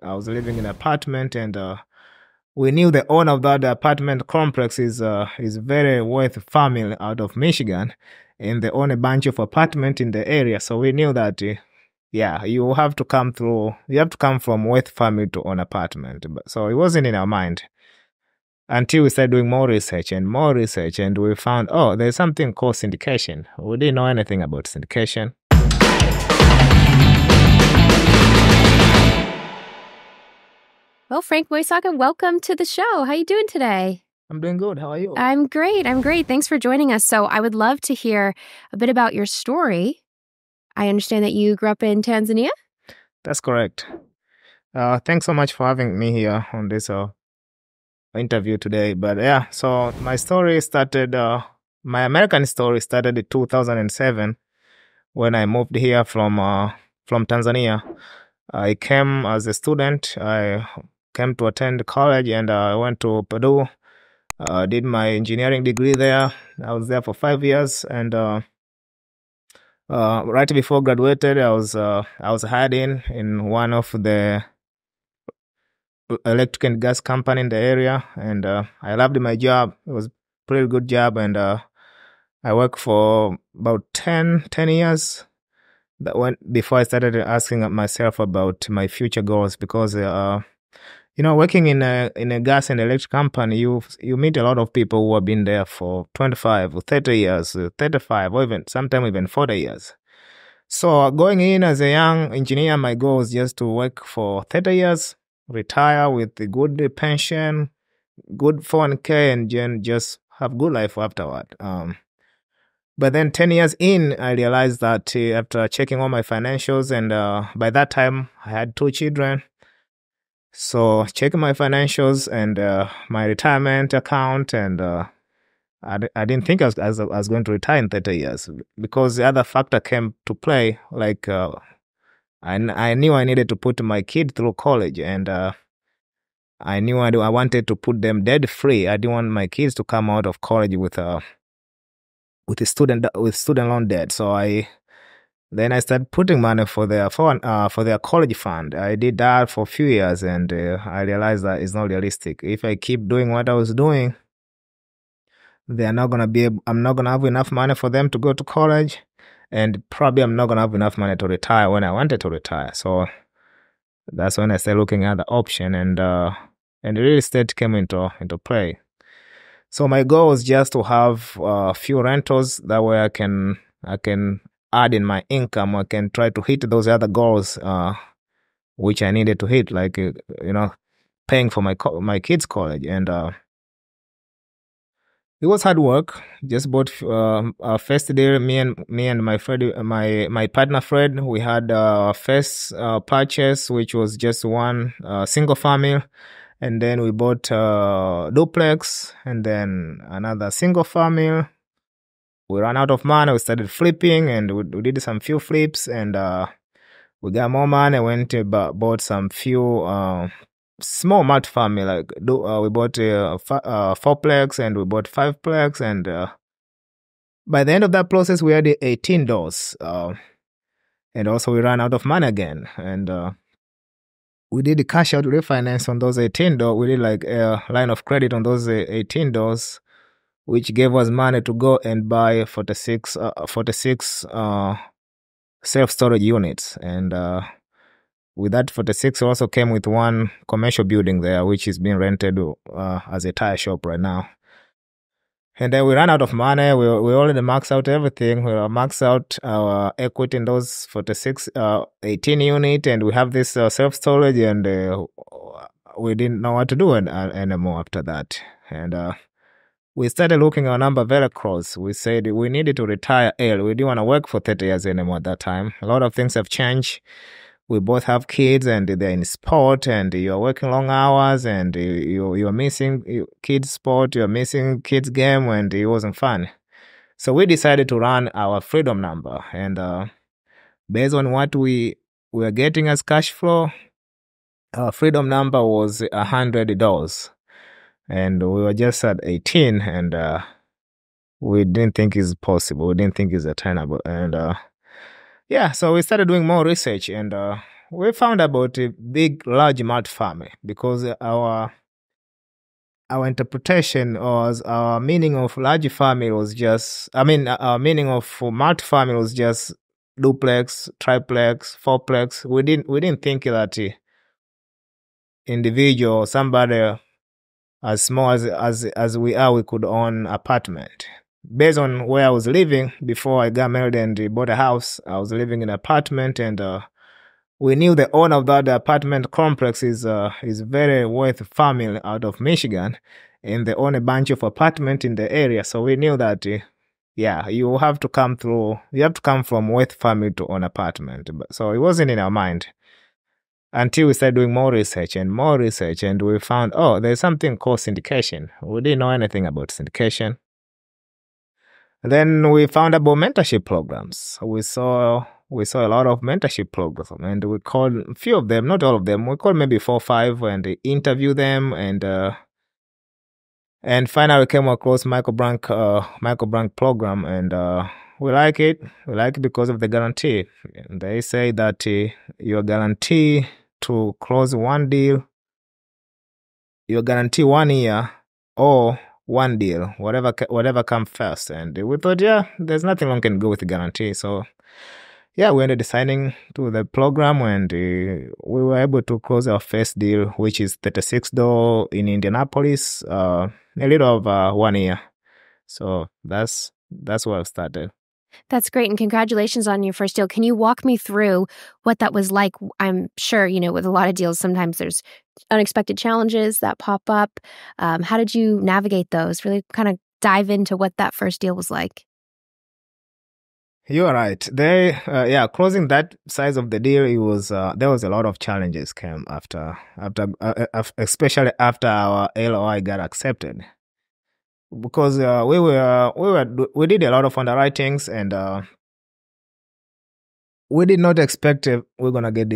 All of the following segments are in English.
I was living in an apartment, and we knew the owner of that apartment complex is very wealthy family out of Michigan, and they own a bunch of apartment in the area. So we knew that, yeah, you have to come through. You have to come from wealthy family to own apartment. But, so it wasn't in our mind until we started doing more research, and we found, oh, there's something called syndication. We didn't know anything about syndication. Well, Frank Moisaka, welcome to the show. How are you doing today? I'm doing good. How are you? I'm great. Thanks for joining us. So I would love to hear a bit about your story. I understand that you grew up in Tanzania? That's correct. Thanks so much for having me here on this interview today. But yeah, so my story started, my American story started in 2007 when I moved here from Tanzania. I came as a student. I came to attend college, and I went to Purdue. Did my engineering degree there. I was there for 5 years, and right before graduated, I was hired in one of the electric and gas company in the area, and I loved my job. It was a pretty good job, and I worked for about 10 years. That went before I started asking myself about my future goals, because working in a gas and electric company, you meet a lot of people who have been there for 25 or 30 years, 35, or sometimes even 40 years. So going in as a young engineer, my goal was just to work for 30 years, retire with a good pension, good 401k, and just have good life afterward. But then 10 years in, I realized that after checking all my financials, and by that time I had 2 children. So checking my financials and my retirement account, and I didn't think I was going to retire in 30 years, because the other factor came to play. Like I knew I needed to put my kid through college, and I knew I wanted to put them debt free. I didn't want my kids to come out of college with student loan debt. So I started putting money for their college fund. I did that for a few years, and I realized that it's not realistic. If I keep doing what I was doing, I'm not gonna have enough money for them to go to college, and probably I'm not gonna have enough money to retire when I wanted to retire. So that's when I started looking at the option, and real estate came into play. So my goal was just to have a few rentals. That way I can add in my income. I can try to hit those other goals, which I needed to hit, like paying for my kids' college. And it was hard work. Just bought our first day. Me and my friend, my partner Fred, we had our first purchase, which was just one single family. And then we bought a duplex, and then another single family. We ran out of money. We started flipping, and we did some few flips, and we got more money. Went to bought some few small multifamily. Like we bought a 4-plex, and we bought 5-plex, and by the end of that process, we had 18 doors, and also we ran out of money again, and we did the cash out refinance on those 18 doors. We did like a line of credit on those 18 doors, which gave us money to go and buy 46 self-storage units. And with that 46 also came with one commercial building there, which is being rented as a tire shop right now. And then we ran out of money. We already maxed out everything. We maxed out our equity in those 18 unit, and we have this self-storage, and we didn't know what to do anymore after that. And we started looking at our number very close. We said we needed to retire early. We didn't want to work for 30 years anymore at that time. A lot of things have changed. We both have kids, and they're in sport, and you're working long hours, and you're missing kids' sport, you're missing kids' game, and it wasn't fun. So we decided to run our freedom number, and based on what we were getting as cash flow, our freedom number was $100, and we were just at 18, and we didn't think it's possible. We didn't think it's attainable, and yeah, so we started doing more research, and we found about a big, large multifamily because our interpretation or our meaning of large family was just, our meaning of multifamily was just duplex, triplex, fourplex. We didn't think that individual, somebody as small as we are, we could own apartment. Based on where I was living before I got married and bought a house, I was living in an apartment, and we knew the owner of that apartment complex is very wealthy family out of Michigan, and they own a bunch of apartment in the area. So we knew that, you have to come from wealthy family to own apartment. So it wasn't in our mind until we started doing more research, and we found, there's something called syndication. We didn't know anything about syndication. Then we found about mentorship programs. We saw a lot of mentorship programs, and we called a few of them, not all of them. We called maybe 4 or 5 and interview them, and finally we came across Michael Brank program, and we like it. We like it because of the guarantee. They say that you're guaranteed to close one deal. You're guaranteed 1 year or one deal, whatever comes first. And we thought, there's nothing wrong can go with the guarantee. So, we ended up signing to the program, and we were able to close our first deal, which is $36 in Indianapolis, a little over 1 year. So that's where I started. That's great. And congratulations on your first deal. Can you walk me through what that was like? I'm sure, with a lot of deals, sometimes there's unexpected challenges that pop up. How did you navigate those? Really kind of dive into what that first deal was like. You're right. Closing that size of the deal, it was there was a lot of challenges came after especially after our LOI got accepted. Because we did a lot of underwritings, and we did not expect we're gonna get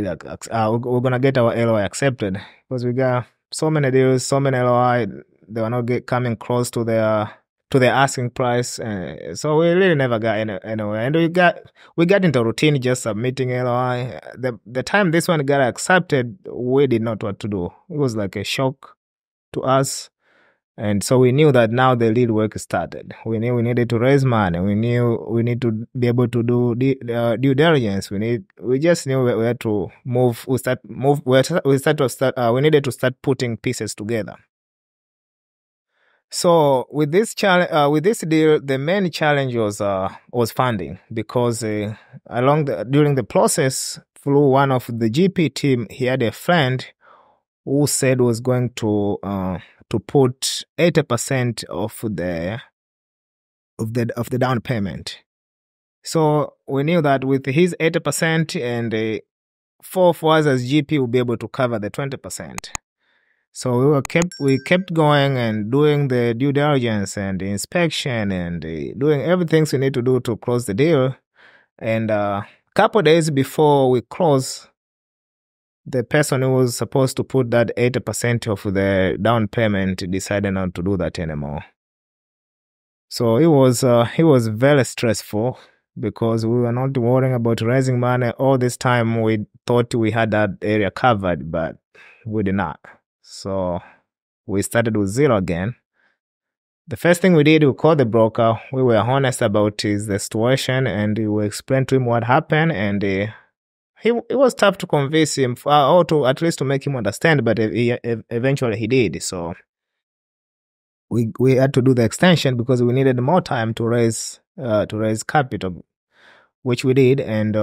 our LOI accepted, because we got so many deals, so many LOI. They were not coming close to their asking price, so we really never got anywhere. And we got into routine just submitting LOI. The time this one got accepted, we did not know what to do. It was like a shock to us. And so we knew that now the lead work started. We knew we needed to raise money. We knew we need to be able to do due diligence. We just knew we had to move. We needed to start putting pieces together. So with this deal, the main challenge was funding, because during the process, through one of the GP team, he had a friend who said was going to put 80% of the down payment. So we knew that with his 80% and 4 of us as GP will be able to cover the 20%. So we kept going and doing the due diligence and the inspection and doing everything we need to do to close the deal. And a couple days before we close, the person who was supposed to put that 80% of the down payment decided not to do that anymore. So it was very stressful, because we were not worrying about raising money. All this time we thought we had that area covered, but we did not. So we started with zero again. The first thing we did, we called the broker. We were honest about the situation, and we explained to him what happened, and it was tough to convince him, or to at least to make him understand, but eventually he did. So we had to do the extension because we needed more time to raise capital, which we did, and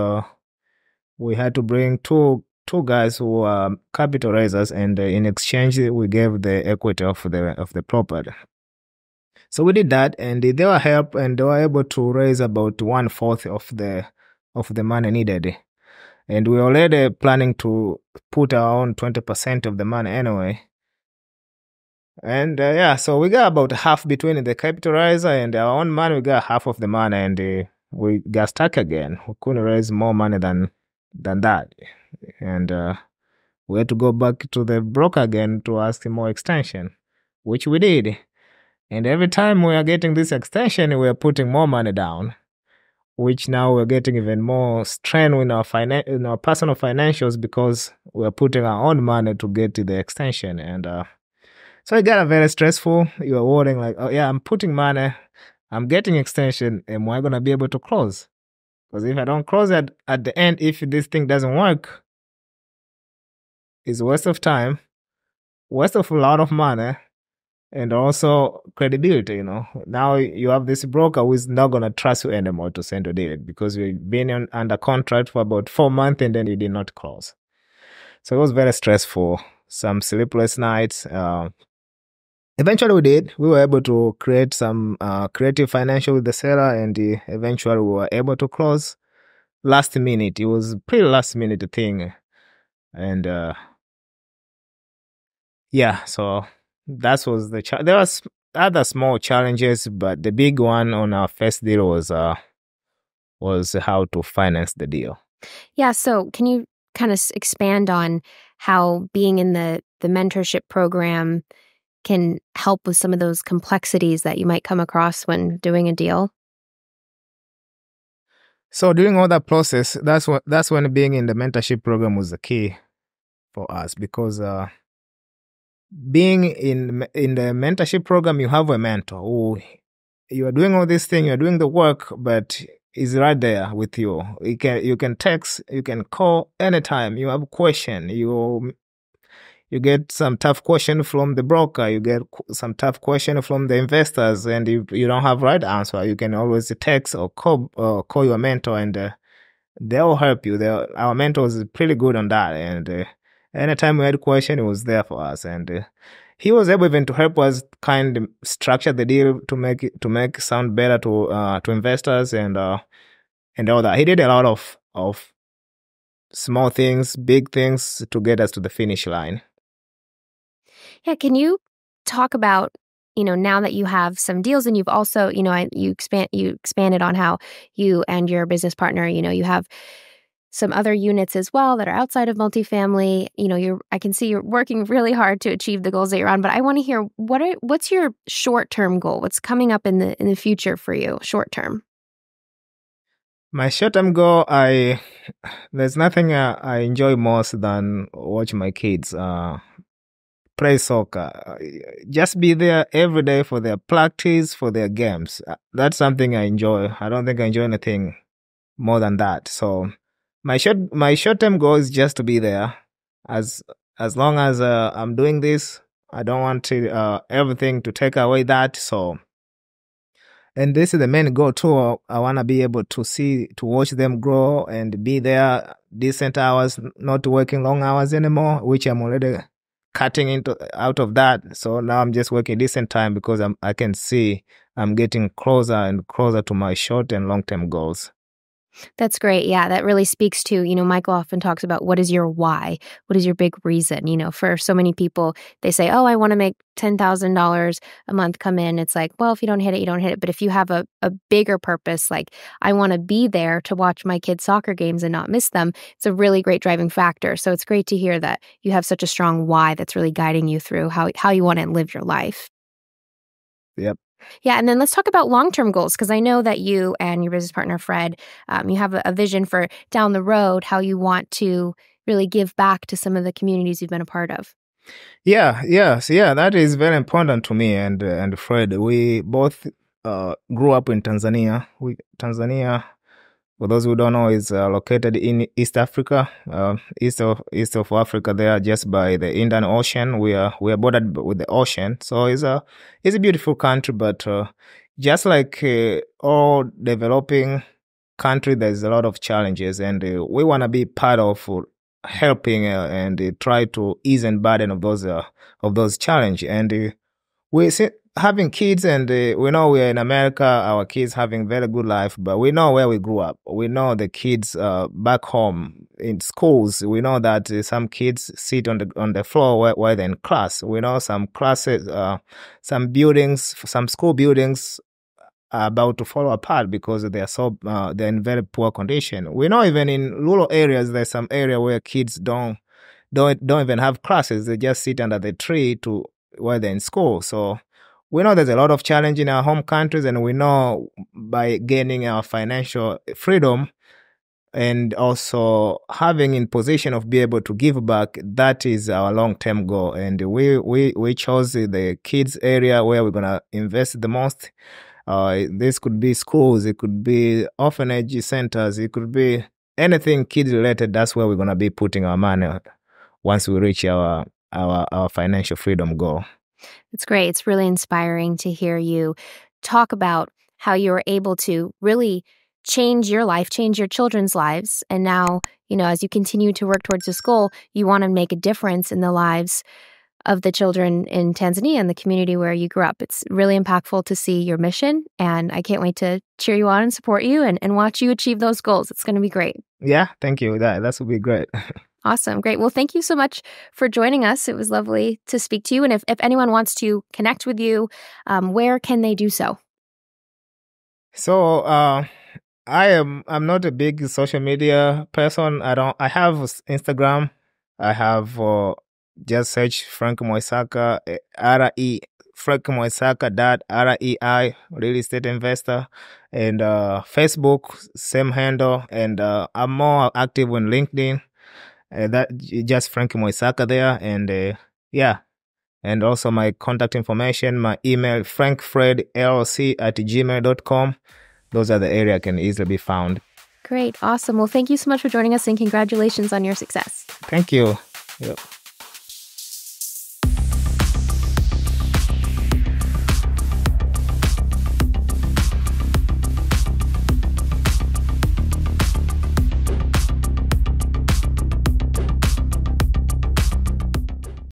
we had to bring two guys who were capital raisers, and in exchange we gave the equity of the property. So we did that, and they were helped, and they were able to raise about 1/4 of the money needed. And we were already planning to put our own 20% of the money anyway. And so we got about half between the capital raiser and our own money. We got half of the money, and we got stuck again. We couldn't raise more money than that. And we had to go back to the broker again to ask him more extension, which we did. And every time we are getting this extension, we are putting more money down. which now we're getting even more strain in our personal financials because we're putting our own money to get to the extension. And so it got very stressful. You're worrying like, oh yeah, I'm putting money, I'm getting extension, am I gonna be able to close? Because if I don't close it at the end, if this thing doesn't work, it's a waste of time, waste of a lot of money, and also credibility. Now you have this broker who is not gonna trust you anymore to send a deal because you've been under contract for about 4 months and then you did not close. So it was very stressful. Some sleepless nights. Eventually we did. We were able to create some creative financial with the seller, and eventually we were able to close last minute. It was a pretty last minute thing. And yeah, so that was there was other small challenges, but the big one on our first deal was how to finance the deal. Yeah, so can you kind of expand on how being in the mentorship program can help with some of those complexities that you might come across when doing a deal? So during all that process, that's when being in the mentorship program was the key for us, because being in the mentorship program, you have a mentor who, you are doing all this thing, you are doing the work, but is right there with you. You can text, you can call anytime you have a question. You get some tough question from the broker, you get some tough question from the investors, and you don't have right answer, you can always text or call your mentor, and they'll help you. Our mentor was pretty good on that, and anytime we had a question, it was there for us, and he was able even to help us kind of structure the deal to make it sound better to investors, and all that. He did a lot of small things, big things to get us to the finish line. Yeah, can you talk about, now that you have some deals, and you've also, you expanded on how you and your business partner, you have some other units as well that are outside of multifamily. I can see you're working really hard to achieve the goals that you're on, but I want to hear what's your short-term goal? What's coming up in the future for you, short-term? My short-term goal, there's nothing I enjoy most than watch my kids play soccer. Just be there every day for their practice, for their games. That's something I enjoy. I don't think I enjoy anything more than that. So my short-term goal is just to be there. As long as I'm doing this, I don't want everything to take away that. So, and this is the main goal too. I want to be able to watch them grow and be there decent hours, not working long hours anymore, which I'm already cutting out of that. So now I'm just working decent time because I can see I'm getting closer and closer to my short and long-term goals. That's great. Yeah, that really speaks to, Michael often talks about what is your why? What is your big reason? For so many people, they say, oh, I want to make $10,000 a month come in. It's like, well, if you don't hit it, you don't hit it. But if you have a bigger purpose, like I want to be there to watch my kids' soccer games and not miss them, it's a really great driving factor. So it's great to hear that you have such a strong why that's really guiding you through how you want to live your life. Yep. Yeah, and then let's talk about long-term goals, because I know that you and your business partner, Fred, you have a vision for down the road, how you want to really give back to some of the communities you've been a part of. Yeah, that is very important to me and Fred. We both grew up in Tanzania. Tanzania, for those who don't know, is located in East Africa, east of Africa. There, just by the Indian Ocean. We are bordered with the ocean, so it's a beautiful country. But just like all developing country, there's a lot of challenges, and we want to be part of helping and try to ease and burden of those challenges. And we see, having kids, and we know we're in America, our kids having very good life, but we know where we grew up. We know the kids back home in schools. We know that some kids sit on the floor while they're in class. We know some classes, some buildings, some school buildings are about to fall apart because they're in very poor condition. We know even in rural areas, there's some area where kids don't even have classes. They just sit under the tree while they're in school. So we know there's a lot of challenge in our home countries, and we know by gaining our financial freedom and also having in position of be able to give back, that is our long-term goal. And we chose the kids area where we're gonna invest the most. This could be schools, it could be orphanage centers, it could be anything kids related. That's where we're gonna be putting our money once we reach our financial freedom goal. It's great. It's really inspiring to hear you talk about how you were able to really change your life, change your children's lives. And now, as you continue to work towards this goal, you want to make a difference in the lives of the children in Tanzania and the community where you grew up. It's really impactful to see your mission, and I can't wait to cheer you on and support you and watch you achieve those goals. It's going to be great. Yeah, thank you. That will be great. Awesome. Great. Well, thank you so much for joining us. It was lovely to speak to you. And if anyone wants to connect with you, where can they do so? So I'm not a big social media person. I have Instagram. I have just search Frank Moisaka, Frank Moisaka .rei, real estate investor, and Facebook, same handle, and I'm more active on LinkedIn. That just Frank Moisaka there, and yeah, and also my contact information, my email, frankfredllc@gmail.com. Those are the area can easily be found. Great, awesome. Well, thank you so much for joining us, and congratulations on your success. Thank you. Yep.